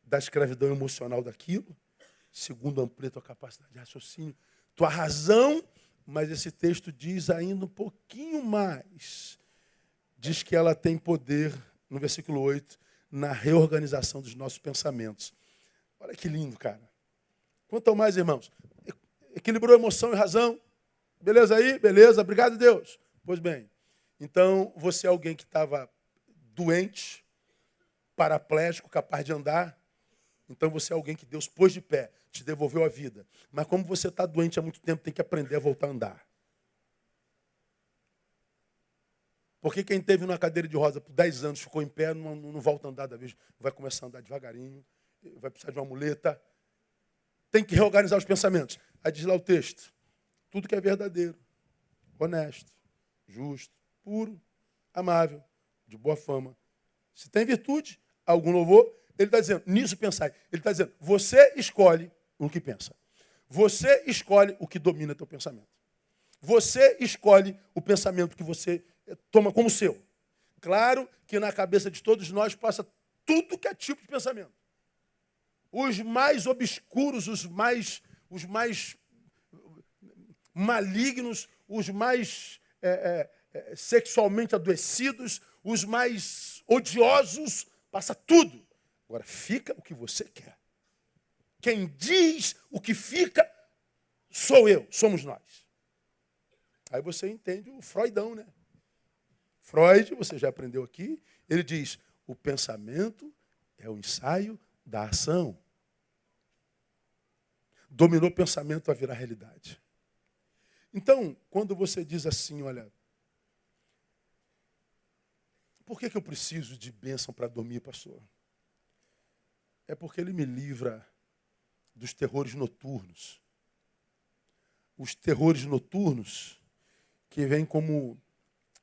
da escravidão emocional daquilo. Segundo, amplia tua capacidade de raciocínio. Tua razão, mas esse texto diz ainda um pouquinho mais. Diz que ela tem poder, no versículo 8, na reorganização dos nossos pensamentos. Olha que lindo, cara. Quanto ao mais, irmãos, equilibrou emoção e razão. Beleza aí? Beleza, obrigado, Deus. Pois bem, então você é alguém que estava doente, paraplégico, capaz de andar. Então você é alguém que Deus pôs de pé, te devolveu a vida. Mas como você está doente há muito tempo, tem que aprender a voltar a andar. Porque quem teve numa cadeira de roda por 10 anos, ficou em pé, não volta a andar da vez, vai começar a andar devagarinho, vai precisar de uma muleta. Tem que reorganizar os pensamentos. Aí diz lá o texto, tudo que é verdadeiro, honesto, justo, puro, amável, de boa fama. Se tem virtude, algum louvor, ele está dizendo, nisso pensai. Ele está dizendo, você escolhe o que pensa. Você escolhe o que domina teu pensamento. Você escolhe o pensamento que você toma como seu. Claro que na cabeça de todos nós passa tudo que é tipo de pensamento. Os mais obscuros, os mais malignos, os mais sexualmente adoecidos, os mais odiosos, passa tudo. Agora, fica o que você quer. Quem diz o que fica sou eu, somos nós. Aí você entende o Freudão, né? Freud, você já aprendeu aqui, ele diz, o pensamento é o ensaio da ação. Dominou o pensamento a virar realidade. Então, quando você diz assim, olha, por que eu preciso de bênção para dormir, pastor? É porque ele me livra dos terrores noturnos. Os terrores noturnos que vêm como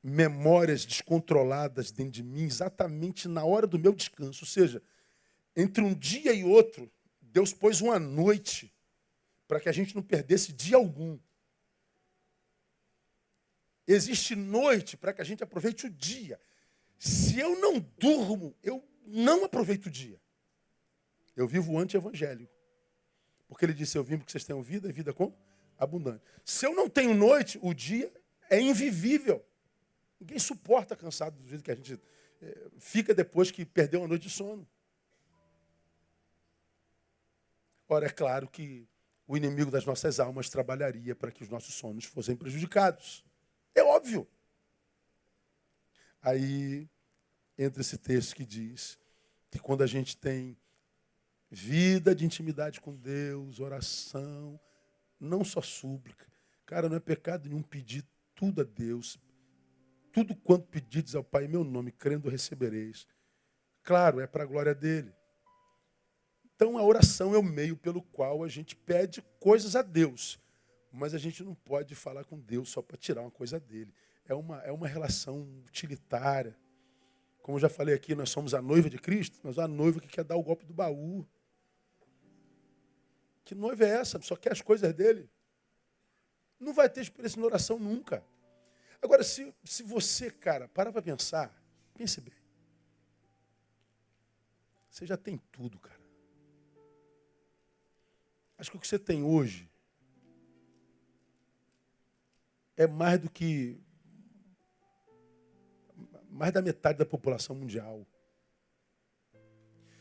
memórias descontroladas dentro de mim exatamente na hora do meu descanso. Ou seja, entre um dia e outro, Deus pôs uma noite para que a gente não perdesse dia algum. Existe noite para que a gente aproveite o dia. Se eu não durmo, eu não aproveito o dia. Eu vivo anti-evangélico. Porque ele disse, eu vim porque vocês tenham vida e vida com abundante. Se eu não tenho noite, o dia é invivível. Ninguém suporta cansado do jeito que a gente fica depois que perdeu uma noite de sono. Ora, é claro que o inimigo das nossas almas trabalharia para que os nossos sonhos fossem prejudicados. É óbvio. Aí entra esse texto que diz que quando a gente tem vida de intimidade com Deus, oração, não só súplica. Cara, não é pecado nenhum pedir tudo a Deus. Tudo quanto pedides ao Pai em meu nome, crendo recebereis. Claro, é para a glória dele. Então a oração é o meio pelo qual a gente pede coisas a Deus. Mas a gente não pode falar com Deus só para tirar uma coisa dele. É uma relação utilitária. Como eu já falei aqui, nós somos a noiva de Cristo, mas a noiva que quer dar o golpe do baú. Que noiva é essa? Só quer as coisas dele. Não vai ter experiência na oração nunca. Agora, se você, cara, parar para pensar, pense bem. Você já tem tudo, cara. Acho que o que você tem hoje é mais da metade da população mundial.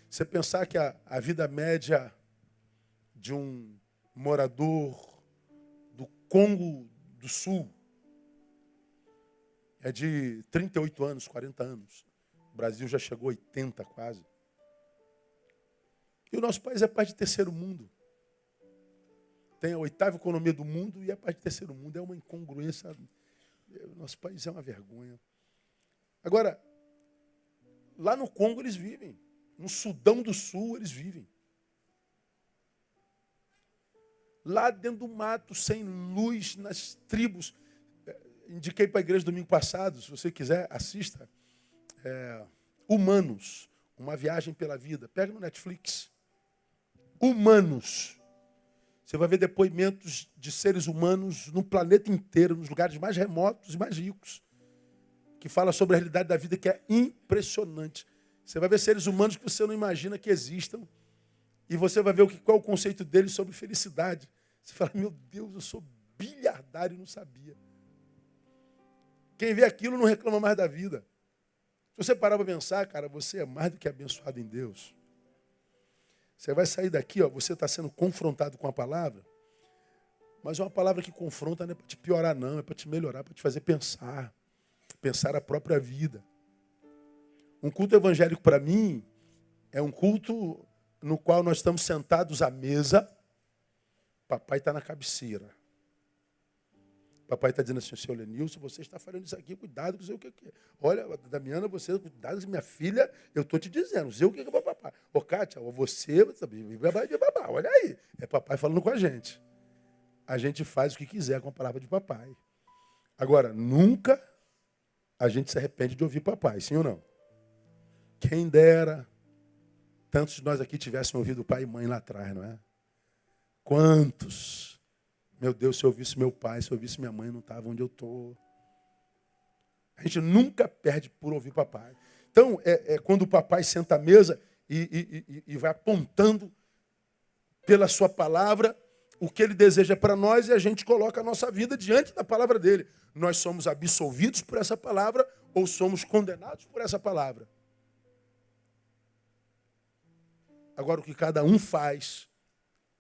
Você pensar que a vida média de um morador do Congo do Sul é de 38 anos, 40 anos. O Brasil já chegou a 80 quase. E o nosso país é país de terceiro mundo. Tem a 8ª economia do mundo e é país de terceiro mundo. É uma incongruência. O nosso país é uma vergonha. Agora, lá no Congo eles vivem. No Sudão do Sul eles vivem. Lá dentro do mato, sem luz, nas tribos. Indiquei para a igreja domingo passado, se você quiser, assista. Humanos, uma viagem pela vida. Pega no Netflix. Humanos. Você vai ver depoimentos de seres humanos no planeta inteiro, nos lugares mais remotos e mais ricos, que fala sobre a realidade da vida, que é impressionante. Você vai ver seres humanos que você não imagina que existam, e você vai ver qual é o conceito deles sobre felicidade. Você fala, meu Deus, eu sou bilhardário e não sabia. Quem vê aquilo não reclama mais da vida. Se você parar para pensar, cara, você é mais do que abençoado em Deus. Você vai sair daqui, ó, você está sendo confrontado com a palavra, mas é uma palavra que confronta não é para te piorar, não, é para te melhorar, para te fazer pensar a própria vida. Um culto evangélico, para mim, é um culto no qual nós estamos sentados à mesa, papai está na cabeceira. Papai está dizendo assim, seu Lenilson, você está falando isso aqui, cuidado, não sei o que é. Olha, Damiana, você, cuidado, minha filha, eu estou te dizendo, não sei o que é papai. Ô, Kátia, você também, babá, olha aí. É papai falando com a gente. A gente faz o que quiser com a palavra de papai. Agora, nunca a gente se arrepende de ouvir papai, sim ou não? Quem dera tantos de nós aqui tivessem ouvido pai e mãe lá atrás, não é? Quantos? Meu Deus, se eu ouvisse meu pai, se eu ouvisse minha mãe, não estava onde eu estou. A gente nunca perde por ouvir papai. Então, quando o papai senta à mesa e vai apontando pela sua palavra o que ele deseja para nós e a gente coloca a nossa vida diante da palavra dele. Nós somos absolvidos por essa palavra ou somos condenados por essa palavra. Agora, o que cada um faz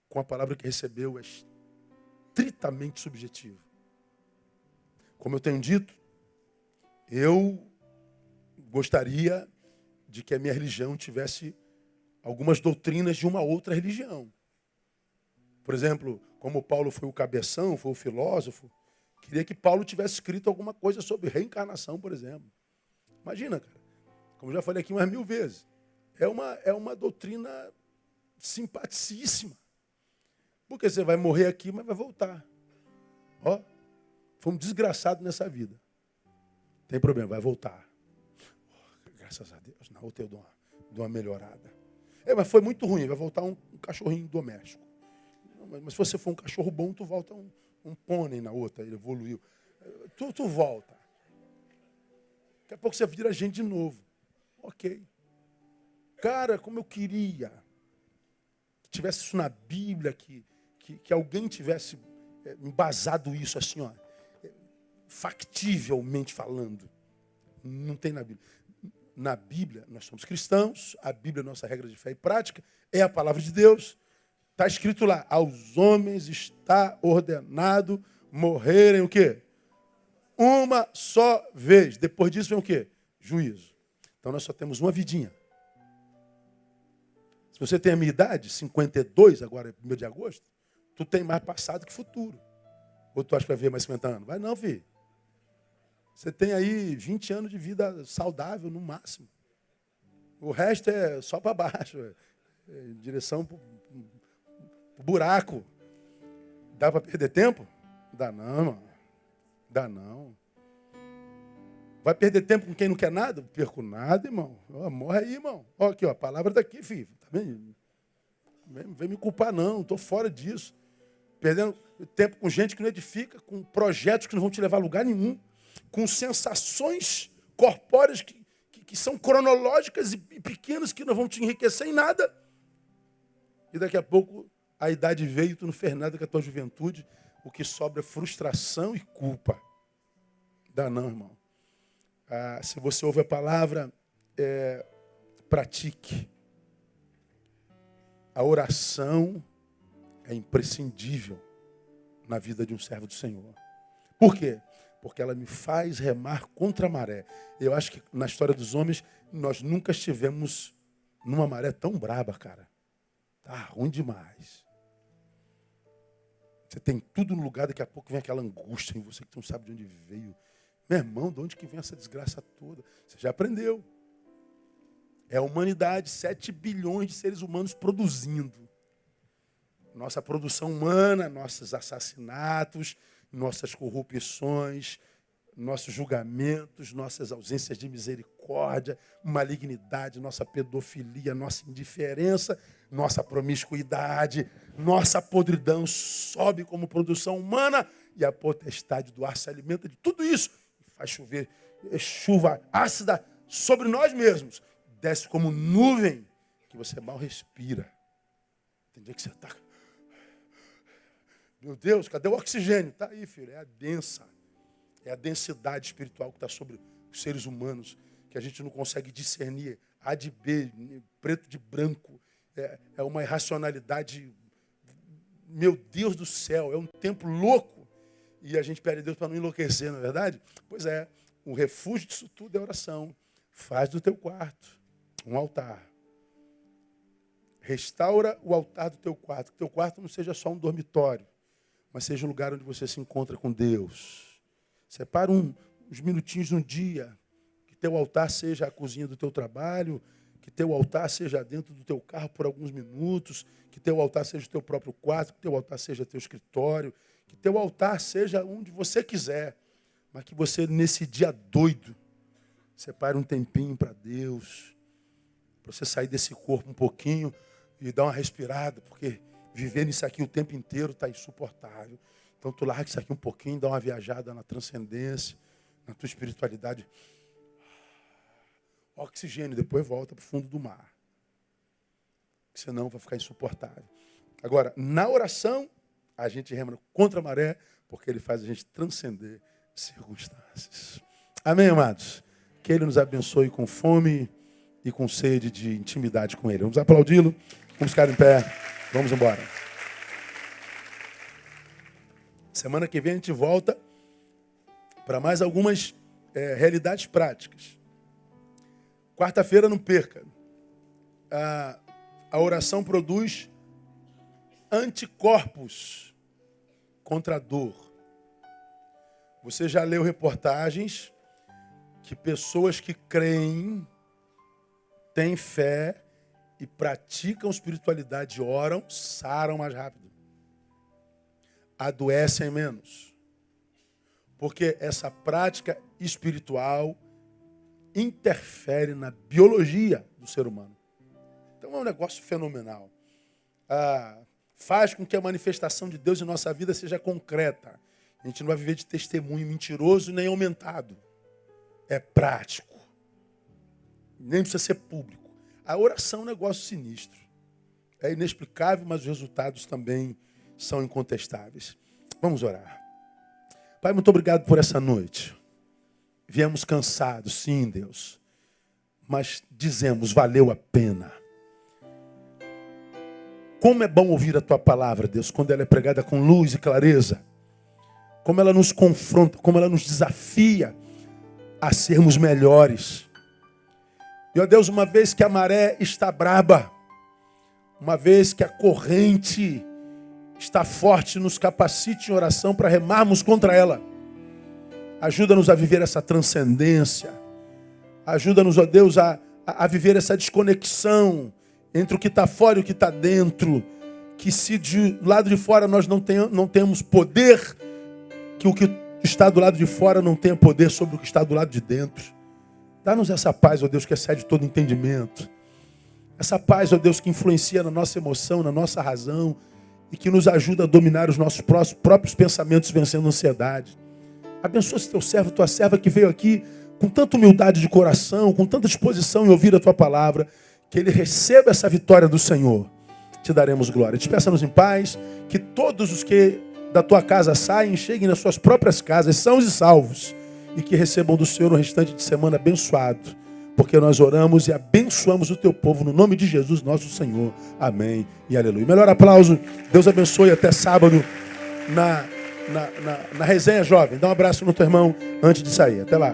com a palavra que recebeu é estritamente subjetivo. Como eu tenho dito, eu gostaria de que a minha religião tivesse algumas doutrinas de uma outra religião. Por exemplo, como Paulo foi o cabeção, foi o filósofo, queria que Paulo tivesse escrito alguma coisa sobre reencarnação, por exemplo. Imagina, cara, como eu já falei aqui umas 1000 vezes, é uma doutrina simpaticíssima. Porque você vai morrer aqui, mas vai voltar. Ó, fomos desgraçados nessa vida. Tem problema, vai voltar. Graças a Deus, na outra eu dou uma melhorada. Mas foi muito ruim, vai voltar um cachorrinho doméstico. Mas se você for um cachorro bom, tu volta um pônei na outra, ele evoluiu. Tu volta. Daqui a pouco você vira gente de novo. Ok. Cara, como eu queria que tivesse isso na Bíblia, que alguém tivesse embasado isso assim, ó, factivelmente falando. Não tem na Bíblia. Na Bíblia, nós somos cristãos, a Bíblia é nossa regra de fé e prática, é a palavra de Deus. Está escrito lá, aos homens está ordenado morrerem o quê? Uma só vez. Depois disso vem o quê? Juízo. Então nós só temos uma vidinha. Se você tem a minha idade, 52, agora é 1º de agosto, tu tem mais passado que futuro. Ou tu acha que vai ver mais 50 anos? Vai não, filho. Você tem aí 20 anos de vida saudável no máximo. O resto é só para baixo. Em direção para o buraco. Dá para perder tempo? Dá não, mano. Dá não. Vai perder tempo com quem não quer nada? Não perco nada, irmão. Morre aí, irmão. Ó, aqui, ó, a palavra está aqui, filho. Tá vendo? Não vem me culpar, não. Estou fora disso. Perdendo tempo com gente que não edifica, com projetos que não vão te levar a lugar nenhum, com sensações corpóreas que são cronológicas e pequenas, que não vão te enriquecer em nada. E daqui a pouco a idade veio e tu não fez nada com a tua juventude. O que sobra é frustração e culpa. Dá não, irmão. Se você ouve a palavra, pratique. A oração é imprescindível na vida de um servo do Senhor. Por quê? Porque ela me faz remar contra a maré. Eu acho que na história dos homens, nós nunca estivemos numa maré tão braba, cara. Tá ruim demais. Você tem tudo no lugar, daqui a pouco vem aquela angústia em você que não sabe de onde veio. Meu irmão, de onde que vem essa desgraça toda? Você já aprendeu. É a humanidade, 7 bilhões de seres humanos produzindo. Nossa produção humana, nossos assassinatos, nossas corrupções, nossos julgamentos, nossas ausências de misericórdia, malignidade, nossa pedofilia, nossa indiferença, nossa promiscuidade, nossa podridão sobe como produção humana e a potestade do ar se alimenta de tudo isso e faz chover chuva ácida sobre nós mesmos. Desce como nuvem que você mal respira. Tem dia que você está... Meu Deus, cadê o oxigênio? Está aí, filho, é a densa. É a densidade espiritual que está sobre os seres humanos, que a gente não consegue discernir. A de B, preto de branco. É uma irracionalidade, meu Deus do céu, é um tempo louco. E a gente pede a Deus para não enlouquecer, não é verdade? Pois é, o refúgio disso tudo é oração. Faz do teu quarto um altar. Restaura o altar do teu quarto. Que teu quarto não seja só um dormitório, mas seja um lugar onde você se encontra com Deus. Separa uns minutinhos no dia. Que teu altar seja a cozinha do teu trabalho. Que teu altar seja dentro do teu carro por alguns minutos. Que teu altar seja o teu próprio quarto. Que teu altar seja teu escritório. Que teu altar seja onde você quiser. Mas que você, nesse dia doido, separe um tempinho para Deus. Para você sair desse corpo um pouquinho e dar uma respirada. Porque viver nisso aqui o tempo inteiro está insuportável. Então tu larga isso aqui um pouquinho, dá uma viajada na transcendência, na tua espiritualidade. Oxigênio, depois volta para o fundo do mar. Senão vai ficar insuportável. Agora, na oração, a gente rema contra a maré, porque ele faz a gente transcender circunstâncias. Amém, amados? Que ele nos abençoe com fome e com sede de intimidade com ele. Vamos aplaudi-lo, vamos ficar em pé, vamos embora. Semana que vem a gente volta para mais algumas realidades práticas. Quarta-feira não perca. A oração produz anticorpos contra a dor. Você já leu reportagens que pessoas que creem, têm fé e praticam espiritualidade, oram, saram mais rápido. Adoecem menos. Porque essa prática espiritual interfere na biologia do ser humano. Então é um negócio fenomenal. Faz com que a manifestação de Deus em nossa vida seja concreta. A gente não vai viver de testemunho mentiroso nem aumentado. É prático. Nem precisa ser público. A oração é um negócio sinistro. É inexplicável, mas os resultados também são incontestáveis. Vamos orar. Pai, muito obrigado por essa noite. Viemos cansados, sim, Deus. Mas dizemos, valeu a pena. Como é bom ouvir a Tua palavra, Deus, quando ela é pregada com luz e clareza. Como ela nos confronta, como ela nos desafia a sermos melhores. E, ó Deus, uma vez que a maré está braba, uma vez que a corrente está forte, nos capacite em oração para remarmos contra ela. Ajuda-nos a viver essa transcendência. Ajuda-nos, ó Deus, a viver essa desconexão entre o que está fora e o que está dentro. Que se do lado de fora nós não temos poder, que o que está do lado de fora não tenha poder sobre o que está do lado de dentro. Dá-nos essa paz, ó Deus, que excede todo entendimento. Essa paz, ó Deus, que influencia na nossa emoção, na nossa razão e que nos ajuda a dominar os nossos próprios pensamentos, vencendo a ansiedade. Abençoa esse teu servo, tua serva que veio aqui com tanta humildade de coração, com tanta disposição em ouvir a tua palavra, que ele receba essa vitória do Senhor. Te daremos glória. Despeça-nos em paz, que todos os que da tua casa saem, cheguem nas suas próprias casas, sãos e salvos, e que recebam do Senhor o restante de semana abençoado, porque nós oramos e abençoamos o teu povo no nome de Jesus, nosso Senhor. Amém e aleluia. Melhor aplauso. Deus abençoe. Até sábado na resenha jovem. Dá um abraço no teu irmão antes de sair. Até lá.